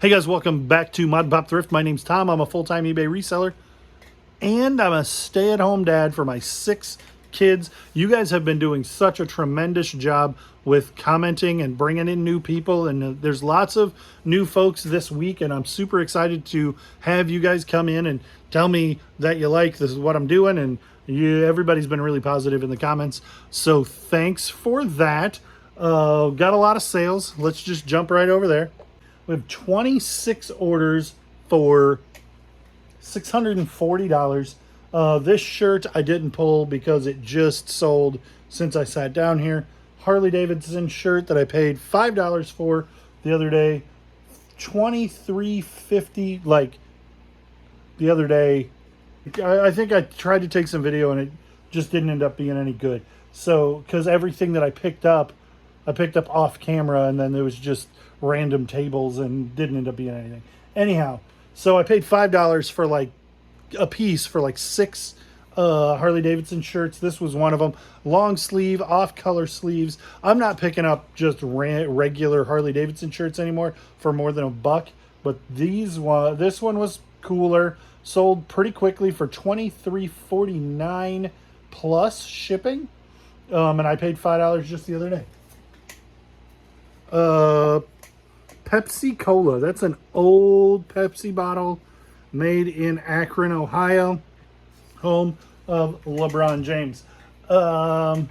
Hey guys, welcome back to Mod Pop Thrift. My name's Tom. I'm a full-time eBay reseller, and I'm a stay-at-home dad for my 6 kids. You guys have been doing such a tremendous job with commenting and bringing in new people, and there's lots of new folks this week, and I'm super excited to have you guys come in and tell me that you like this is what I'm doing, and everybody's been really positive in the comments, so thanks for that. Got a lot of sales. Let's just jump right over there. We have 26 orders for $640. This shirt I didn't pull because it just sold since I sat down here. Harley Davidson shirt that I paid $5 for the other day. $23.50 like the other day. I think I tried to take some video and it just didn't end up being any good. So, because everything that I picked up off camera, and then there was just random tables and didn't end up being anything. Anyhow, so I paid $5 for like a piece for like 6 Harley Davidson shirts. This was one of them. Long sleeve, off color sleeves. I'm not picking up just regular Harley Davidson shirts anymore for more than $1, but this one was cooler. Sold pretty quickly for $23.49 plus shipping. And I paid $5 just the other day. Pepsi Cola. That's an old Pepsi bottle made in Akron, Ohio, home of LeBron James. I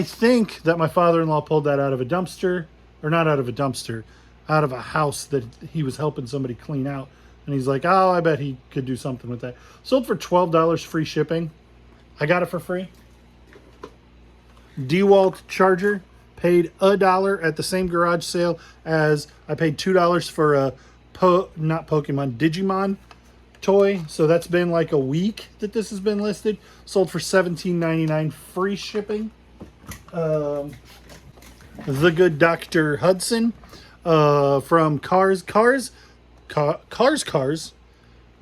think that my father-in-law pulled that out of a dumpster, or not out of a dumpster, out of a house that he was helping somebody clean out. And he's like, oh, I bet he could do something with that. Sold for $12 free shipping. I got it for free. DeWalt charger. Paid $1 at the same garage sale as I paid $2 for a Digimon toy. So that's been like a week that this has been listed. Sold for $17.99 free shipping. The Good Dr. Hudson from Cars.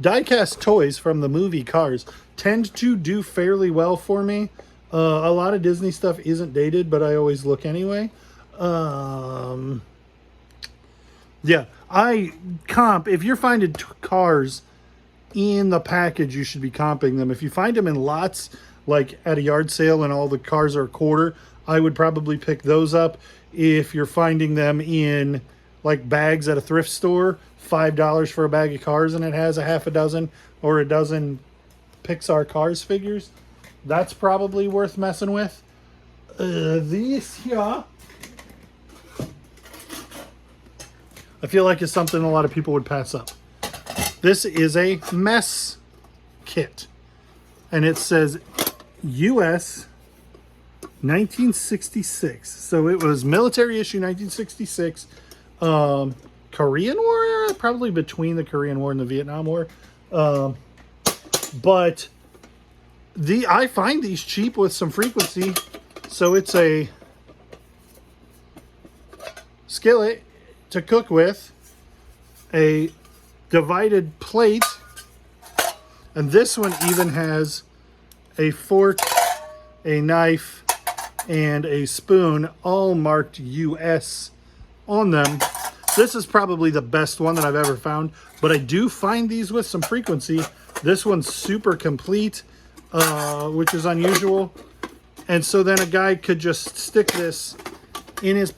Die-cast toys from the movie Cars tend to do fairly well for me. A lot of Disney stuff isn't dated, but I always look anyway. Yeah, I comp. If you're finding cars in the package, you should be comping them. If you find them in lots, like at a yard sale and all the cars are a quarter, I would probably pick those up. If you're finding them in like bags at a thrift store, $5 for a bag of cars and it has a half a dozen or a dozen Pixar Cars figures, that's probably worth messing with. These here, I feel like it's something a lot of people would pass up. This is a mess kit, and it says U.S. 1966. So it was military issue 1966. Korean War era, probably between the Korean War and the Vietnam War. But I find these cheap with some frequency. So it's a skillet to cook with, a divided plate, and this one even has a fork, a knife, and a spoon, all marked US on them. This is probably the best one that I've ever found, but I do find these with some frequency. This one's super complete. Which is unusual. And so then a guy could just stick this in his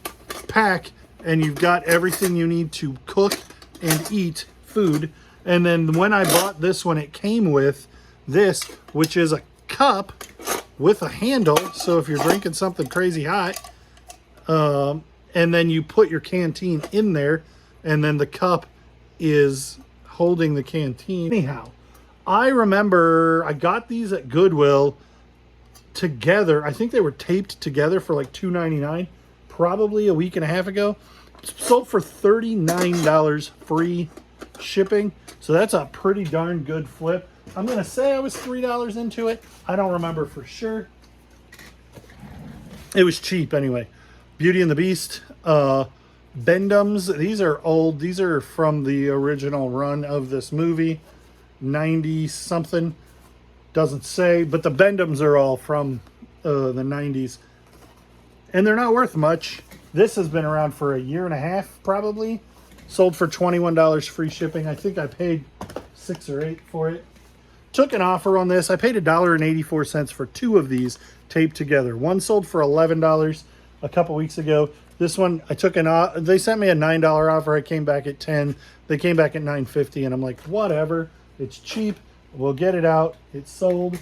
pack and you've got everything you need to cook and eat food. And then when I bought this one, it came with this, which is a cup with a handle. So if you're drinking something crazy hot, and then you put your canteen in there, and then the cup is holding the canteen. Anyhow, I remember I got these at Goodwill together. I think they were taped together for like $2.99, probably a week and a half ago. Sold for $39 free shipping. So that's a pretty darn good flip. I'm going to say I was $3 into it. I don't remember for sure. It was cheap anyway. Beauty and the Beast. Bendums. These are old. These are from the original run of this movie. 90 something, doesn't say, but the Bendums are all from the 90s, and they're not worth much. This has been around for a year and a half probably, Sold for $21 free shipping. I think I paid $6 or $8 for it. Took an offer on this. I paid $1.84 for 2 of these taped together. One sold for $11 a couple weeks ago. This one, I took they sent me a $9 offer. I came back at $10. They came back at $9.50, and I'm like, whatever. It's cheap. We'll get it out. It's sold.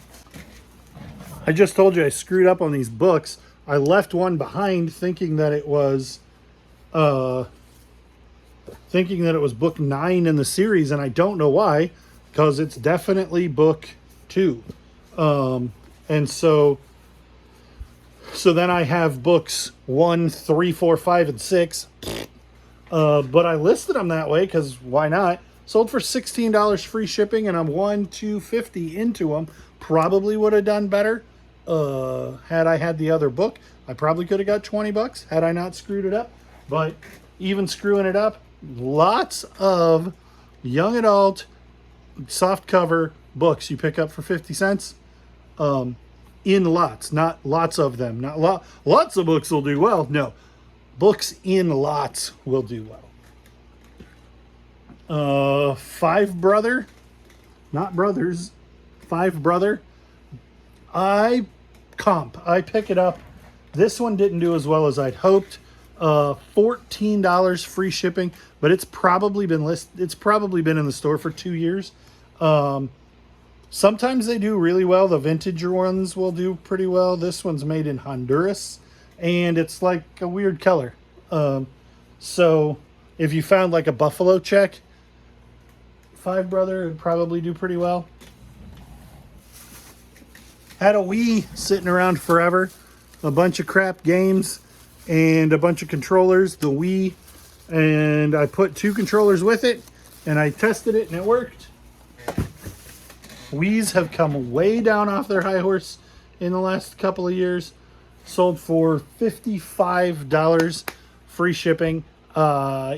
I just told you I screwed up on these books. I left one behind thinking that it was book 9 in the series, and I don't know why, because it's definitely book 2. And so then I have books 1, 3, 4, 5, and 6. But I listed them that way because why not? Sold for $16 free shipping, and I'm $2.50 into them. Probably would have done better had I had the other book. I probably could have got $20 had I not screwed it up. But even screwing it up, lots of young adult soft cover books you pick up for 50 cents. In lots, not lots of them. Not lots of books will do well. No, books in lots will do well. Five Brother, not Brothers, Five Brother. I pick it up. This one didn't do as well as I'd hoped. $14 free shipping, but it's probably been It's probably been in the store for 2 years. Sometimes they do really well. The vintage ones will do pretty well. This one's made in Honduras, and it's like a weird color. So if you found like a buffalo check, Five Brother would probably do pretty well. Had a Wii sitting around forever. A bunch of crap games and a bunch of controllers. The Wii, and I put 2 controllers with it, and I tested it, and it worked. Wii's have come way down off their high horse in the last couple of years. Sold for $55 free shipping. I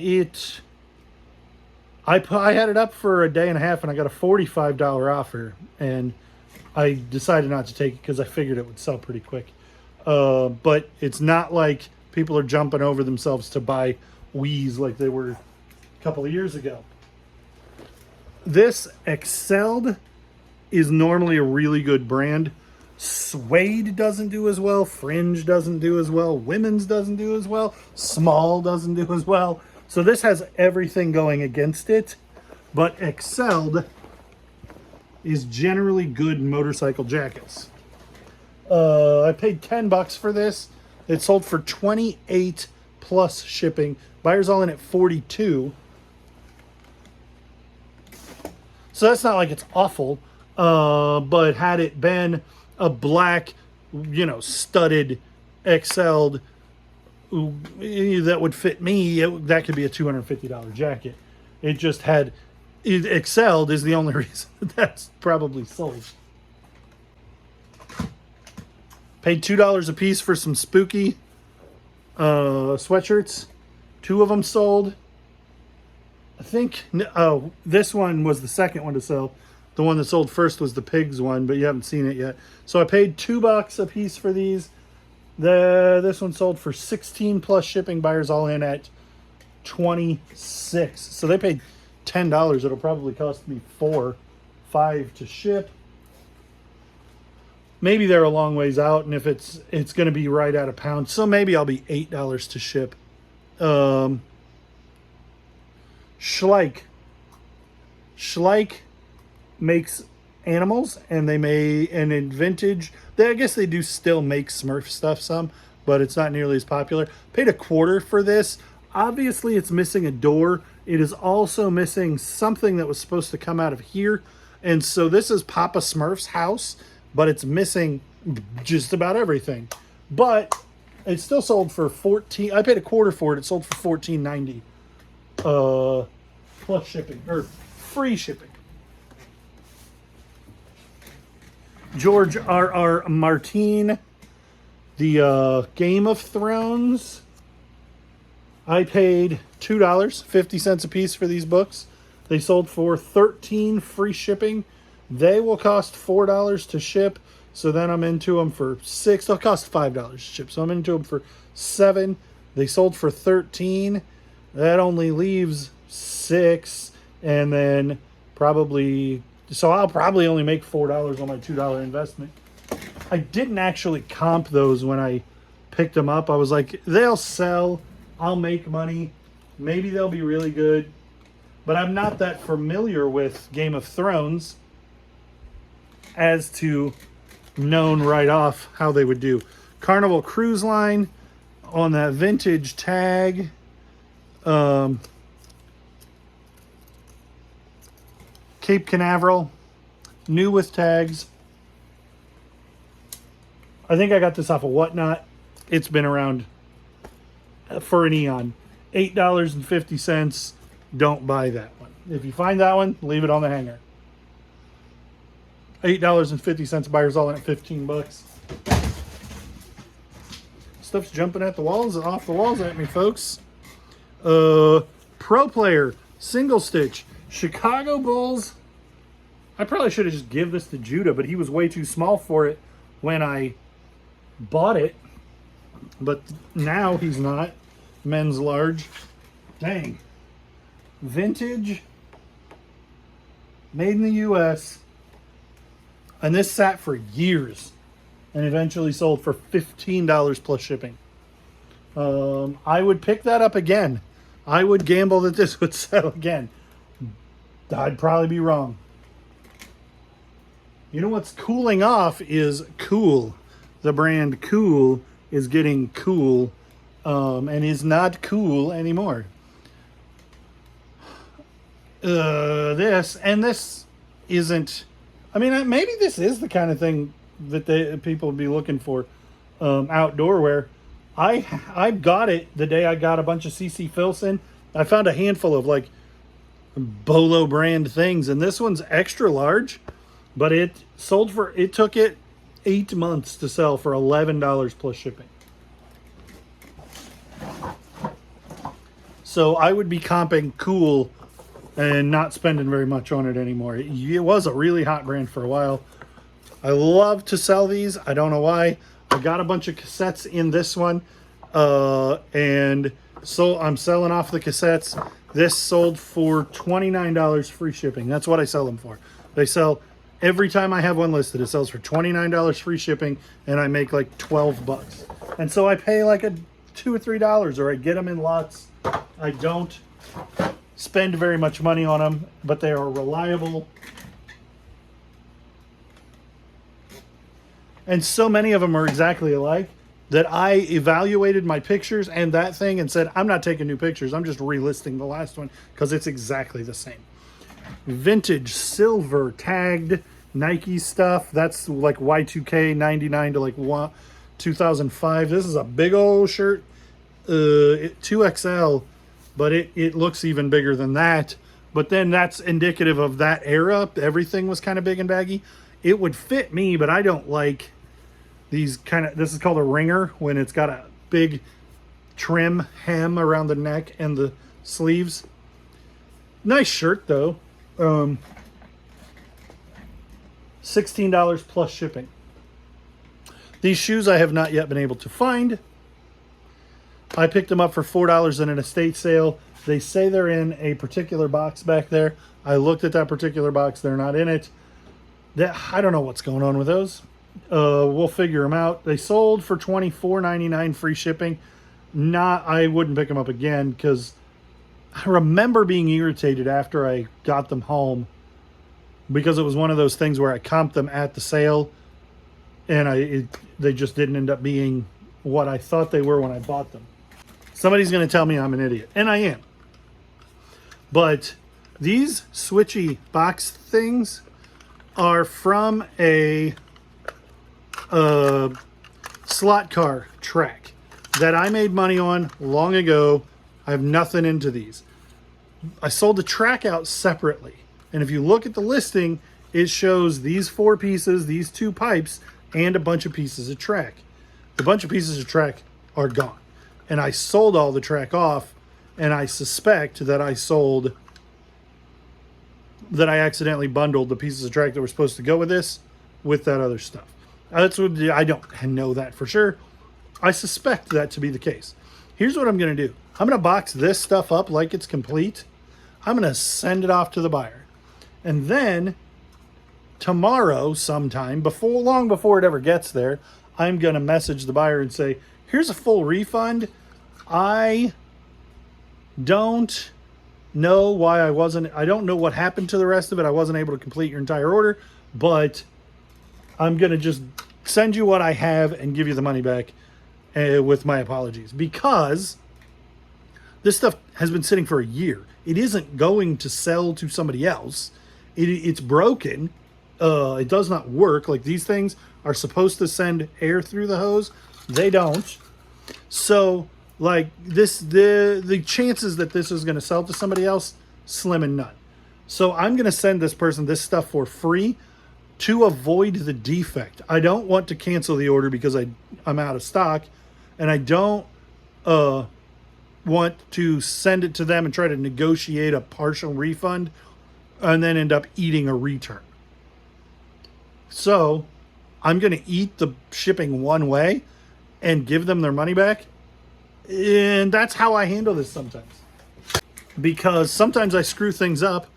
had it up for a day and a half, and I got a $45 offer, and I decided not to take it because I figured it would sell pretty quick. But it's not like people are jumping over themselves to buy Wii's like they were a couple of years ago. This Excelled is normally a really good brand. Suede doesn't do as well. Fringe doesn't do as well. Women's doesn't do as well. Small doesn't do as well. So this has everything going against it. But Excelled is generally good motorcycle jackets. I paid $10 for this. It sold for $28 plus shipping. Buyers all in at $42. So that's not like it's awful. But had it been a black, studded Excelled that would fit me, that could be a $250 jacket. It just had... Excelled is the only reason that's probably sold. Paid $2 a piece for some spooky sweatshirts. 2 of them sold. I think, this one was the second one to sell. The one that sold first was the pigs one, but you haven't seen it yet. So I paid $2 a piece for these. This one sold for 16 plus shipping. Buyers all in at 26. So they paid $10. It'll probably cost me $4, $5 to ship. Maybe they're a long ways out, and if it's going to be right at a pound, so maybe I'll be $8 to ship. Schleich makes animals, and in vintage, I guess they do still make Smurf stuff some, but it's not nearly as popular. Paid $0.25 for this. Obviously, it's missing a door. It is also missing something that was supposed to come out of here, and so this is Papa Smurf's house, but it's missing just about everything. But it still sold for $14. I paid $0.25 for it. It sold for $14.90. Plus shipping, or free shipping. George R.R. Martin, the Game of Thrones. I paid $2, 50 cents a piece for these books. They sold for $13 free shipping. They will cost $4 to ship. So then I'm into them for $6. They'll cost $5 to ship. So I'm into them for $7. They sold for $13. That only leaves 6, and then probably, so I'll probably only make $4 on my $2 investment. I didn't actually comp those when I picked them up. I was like, they'll sell, I'll make money, maybe they'll be really good, but I'm not that familiar with Game of Thrones as to known right off how they would do. Carnival Cruise Line on that vintage tag. Cape Canaveral, new with tags. I think I got this off of Whatnot. It's been around for an eon. $8.50. Don't buy that one. If you find that one, leave it on the hanger. $8.50, buyers all in at 15 bucks. Stuff's jumping at the walls, off the walls at me, folks. Pro Player, single stitch, Chicago Bulls. I probably should have just give this to Judah, but he was way too small for it when I bought it. But now he's not. Men's large. Dang. Vintage. Made in the U.S. And this sat for years and eventually sold for $15 plus shipping. I would pick that up again. I would gamble that this would sell again. I'd probably be wrong. You know what's cooling off is Cool. The brand Cool is getting cool and is not cool anymore. This isn't, I mean, maybe this is the kind of thing that people would be looking for, outdoor wear. I got it the day I got a bunch of CC Filson. I found a handful of like Bolo brand things, and this one's extra large, but it took it 8 months to sell for $11 plus shipping. So I would be comping Cool and not spending very much on it anymore. It was a really hot brand for a while. I love to sell these. I don't know why. I got a bunch of cassettes in this one, and so I'm selling off the cassettes. This sold for $29 free shipping. That's what I sell them for. They sell, every time I have one listed, it sells for $29 free shipping, and I make like 12 bucks. And so I pay like $2 or $3, or I get them in lots. I don't spend very much money on them, but they are reliable. And so many of them are exactly alike that I evaluated my pictures and that thing and said, I'm not taking new pictures. I'm just relisting the last one because it's exactly the same. Vintage silver tagged Nike stuff. That's like Y2K 99 to like 2005. This is a big old shirt, 2XL, but it looks even bigger than that. But then that's indicative of that era. Everything was kind of big and baggy. It would fit me, but I don't like these kind of, this is called a ringer when it's got a big trim hem around the neck and the sleeves. Nice shirt though. $16 plus shipping. These shoes I have not yet been able to find. I picked them up for $4 in an estate sale. They say they're in a particular box back there. I looked at that particular box. They're not in it. I don't know what's going on with those. We'll figure them out. They sold for $24.99 free shipping. I wouldn't pick them up again because I remember being irritated after I got them home because it was one of those things where I comped them at the sale and they just didn't end up being what I thought they were when I bought them. Somebody's going to tell me I'm an idiot, and I am. But these switchy box things are from a slot car track that I made money on long ago. I have nothing into these. I sold the track out separately. And if you look at the listing, it shows these 4 pieces, these 2 pipes, and a bunch of pieces of track. The bunch of pieces of track are gone. And I sold all the track off, and I suspect that I accidentally bundled the pieces of track that were supposed to go with this with that other stuff. That's what I don't know that for sure. I suspect that to be the case. Here's what I'm going to do. I'm going to box this stuff up like it's complete. I'm going to send it off to the buyer. And then tomorrow sometime, long before it ever gets there, I'm going to message the buyer and say, here's a full refund. I don't know why I don't know what happened to the rest of it. I wasn't able to complete your entire order, but I'm going to just send you what I have and give you the money back with my apologies, because this stuff has been sitting for a year. It isn't going to sell to somebody else. It's broken. It does not work. Like, these things are supposed to send air through the hose. They don't. So, like, the chances that this is going to sell to somebody else, slim and none. So I'm going to send this person this stuff for free to avoid the defect. I don't want to cancel the order because I'm out of stock, and I don't want to send it to them and try to negotiate a partial refund and then end up eating a return. So I'm going to eat the shipping one way and give them their money back. And that's how I handle this sometimes. Because sometimes I screw things up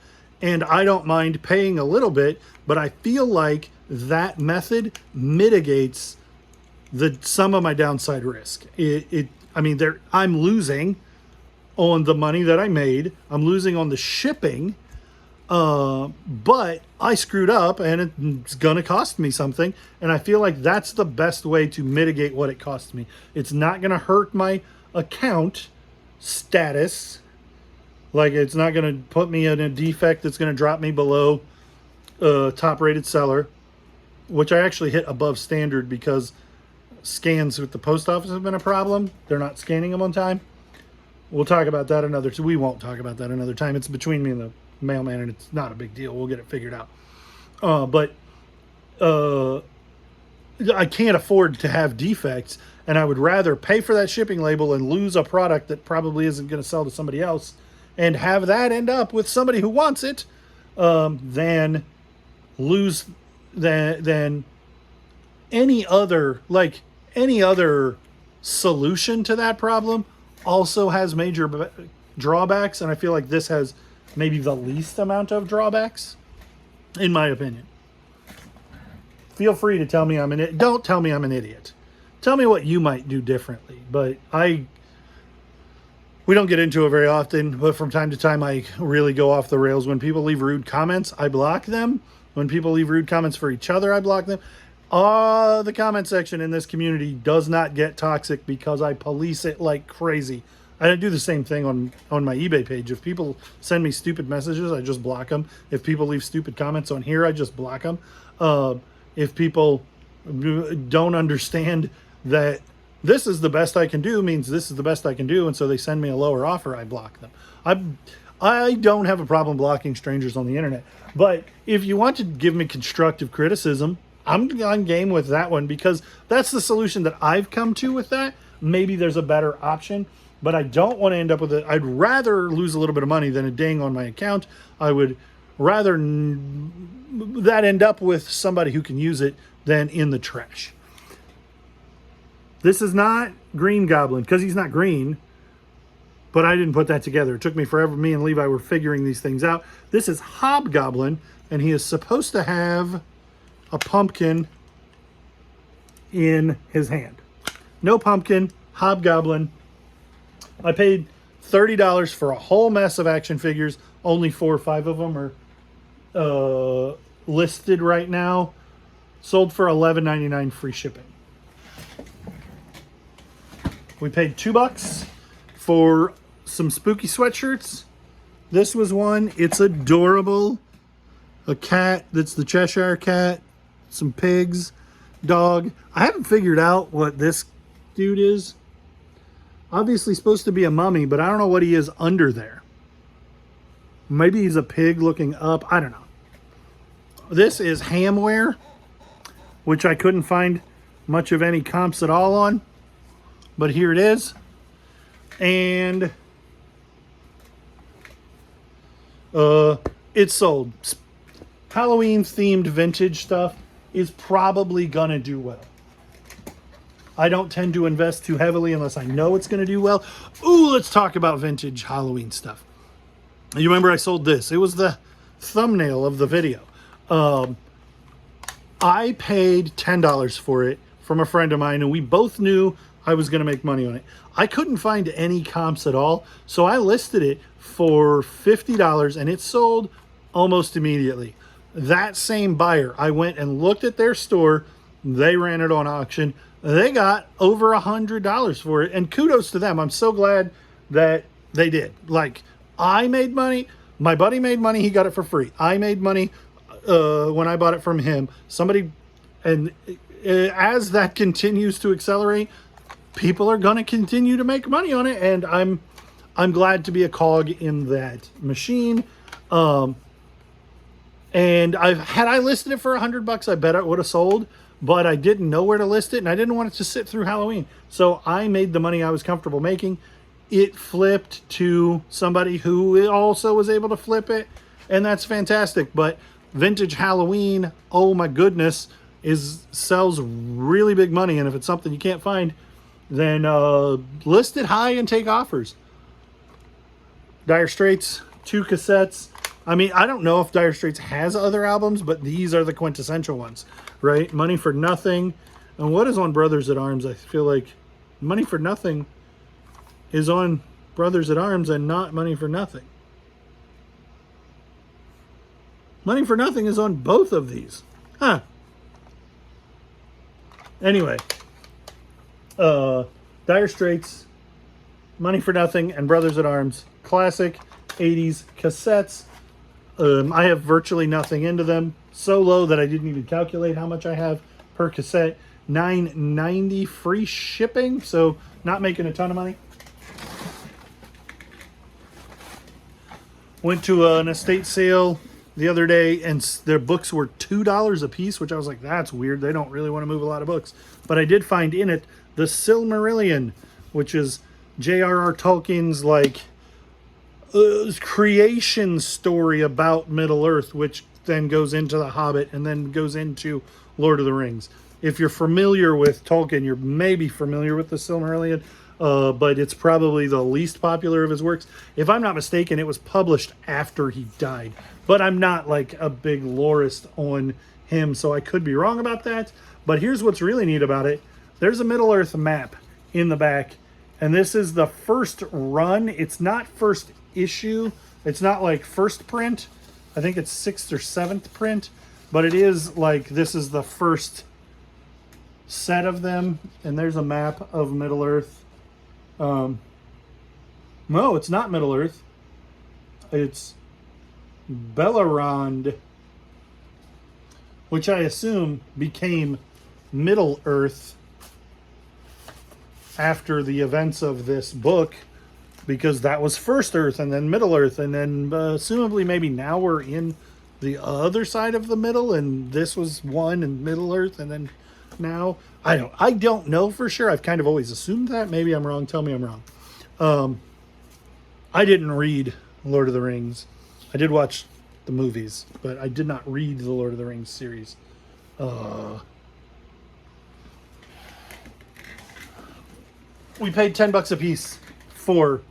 and I don't mind paying a little bit, but I feel like that method mitigates some of my downside risk. I'm losing on the money that I made. I'm losing on the shipping, but I screwed up and it's gonna cost me something. And I feel like that's the best way to mitigate what it costs me. It's not gonna hurt my account status. Like, it's not gonna put me in a defect that's gonna drop me below top rated seller, which I actually hit above standard because scans with the post office have been a problem. They're not scanning them on time. We'll talk about that another time. We won't talk about that another time. It's between me and the mailman, and it's not a big deal. We'll get it figured out. But I can't afford to have defects, and I would rather pay for that shipping label and lose a product that probably isn't going to sell to somebody else and have that end up with somebody who wants it, than any other solution to that problem also has major drawbacks, and I feel like this has maybe the least amount of drawbacks, in my opinion. Feel free to tell me I'm an idiot. Don't tell me I'm an idiot. Tell me what you might do differently. But we don't get into it very often, but from time to time I really go off the rails. When people leave rude comments, I block them. When people leave rude comments for each other, I block them. The comment section in this community does not get toxic because I police it like crazy. I do the same thing on my eBay page. If people send me stupid messages, I just block them. If people leave stupid comments on here, I just block them. If people don't understand that this is the best I can do means this is the best I can do, and so they send me a lower offer, I block them. I don't have a problem blocking strangers on the internet. But if you want to give me constructive criticism, I'm on game with that one, because that's the solution that I've come to with that. Maybe there's a better option, but I don't want to end up with it. I'd rather lose a little bit of money than a ding on my account. I would rather that end up with somebody who can use it than in the trash. This is not Green Goblin, because he's not green, but I didn't put that together. It took me forever. Me and Levi were figuring these things out. This is Hobgoblin, and he is supposed to have a pumpkin in his hand. No pumpkin, Hobgoblin. I paid $30 for a whole mess of action figures. Only 4 or 5 of them are listed right now. Sold for $11.99 free shipping. We paid $2 for some spooky sweatshirts. This was one. It's adorable. A cat that's the Cheshire Cat. Some pigs, dog. I haven't figured out what this dude is. Obviously supposed to be a mummy, but I don't know what he is under there. Maybe he's a pig looking up. I don't know. This is Hamware, which I couldn't find much of any comps at all on, but here it is. And it's sold. Halloween themed vintage stuff is probably gonna do well. I don't tend to invest too heavily unless I know it's gonna do well. Ooh, let's talk about vintage Halloween stuff. You remember I sold this. It was the thumbnail of the video. I paid $10 for it from a friend of mine, and we both knew I was going to make money on it. I couldn't find any comps at all, so I listed it for $50, and it sold almost immediately. That same buyer, I went and looked at their store. They ran it on auction. They got over $100 for it, and kudos to them. I'm so glad that they did. Like, I made money. My buddy made money. He got it for free. I made money when I bought it from him. Somebody, and as that continues to accelerate, people are going to continue to make money on it, and I'm glad to be a cog in that machine. And had I listed it for $100, I bet it would have sold, but I didn't know where to list it, and I didn't want it to sit through Halloween. So I made the money I was comfortable making. It flipped to somebody who also was able to flip it, and that's fantastic. But vintage Halloween, oh my goodness, sells really big money, and if it's something you can't find, then list it high and take offers. Dire Straits, 2 cassettes. I mean, I don't know if Dire Straits has other albums, but these are the quintessential ones, right? Money for Nothing. And what is on Brothers at Arms? I feel like Money for Nothing is on Brothers at Arms and not Money for Nothing. Money for Nothing is on both of these. Huh. Anyway, Dire Straits, Money for Nothing, and Brothers at Arms. Classic 80s cassettes. I have virtually nothing into them. So low that I didn't even calculate how much I have per cassette. $9.90 free shipping, so not making a ton of money. Went to an estate sale the other day, and their books were $2 a piece, which I was like, that's weird. They don't really want to move a lot of books. But I did find in it the Silmarillion, which is J.R.R. Tolkien's like creation story about Middle-earth, which then goes into The Hobbit and then goes into Lord of the Rings. If you're familiar with Tolkien, you're maybe familiar with the Silmarillion, but it's probably the least popular of his works. If I'm not mistaken, it was published after he died. But I'm not like a big lorist on him, so I could be wrong about that. But here's what's really neat about it. There's a Middle-earth map in the back, and this is the first run. It's not first issue. It's not like first print. I think it's 6th or 7th print, but it is like this is the first set of them, and there's a map of Middle-earth. No, it's not Middle-earth. It's Bellerond, which I assume became Middle-earth after the events of this book, because that was First Earth and then Middle-earth, and then assumably maybe now we're in the other side of the middle, and this was one and Middle-earth, and then now I don't know for sure. I've kind of always assumed that. Maybe I'm wrong. Tell me I'm wrong. I didn't read Lord of the Rings. I did watch the movies, but I did not read the Lord of the Rings series. We paid $10 a piece for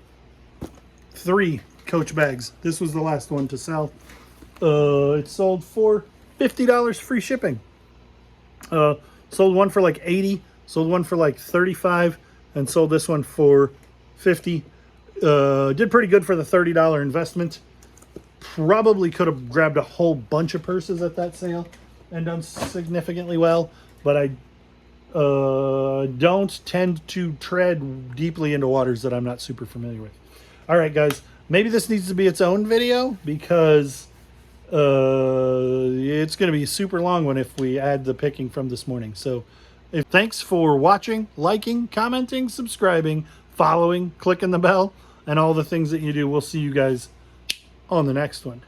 3 Coach bags. This was the last one to sell. It sold for $50 free shipping. Sold one for like $80, sold one for like $35, and sold this one for $50. Did pretty good for the $30 investment. Probably could have grabbed a whole bunch of purses at that sale and done significantly well, but I don't tend to tread deeply into waters that I'm not super familiar with. All right, guys, maybe this needs to be its own video, because it's going to be a super long one if we add the picking from this morning. So thanks for watching, liking, commenting, subscribing, following, clicking the bell, and all the things that you do. We'll see you guys on the next one.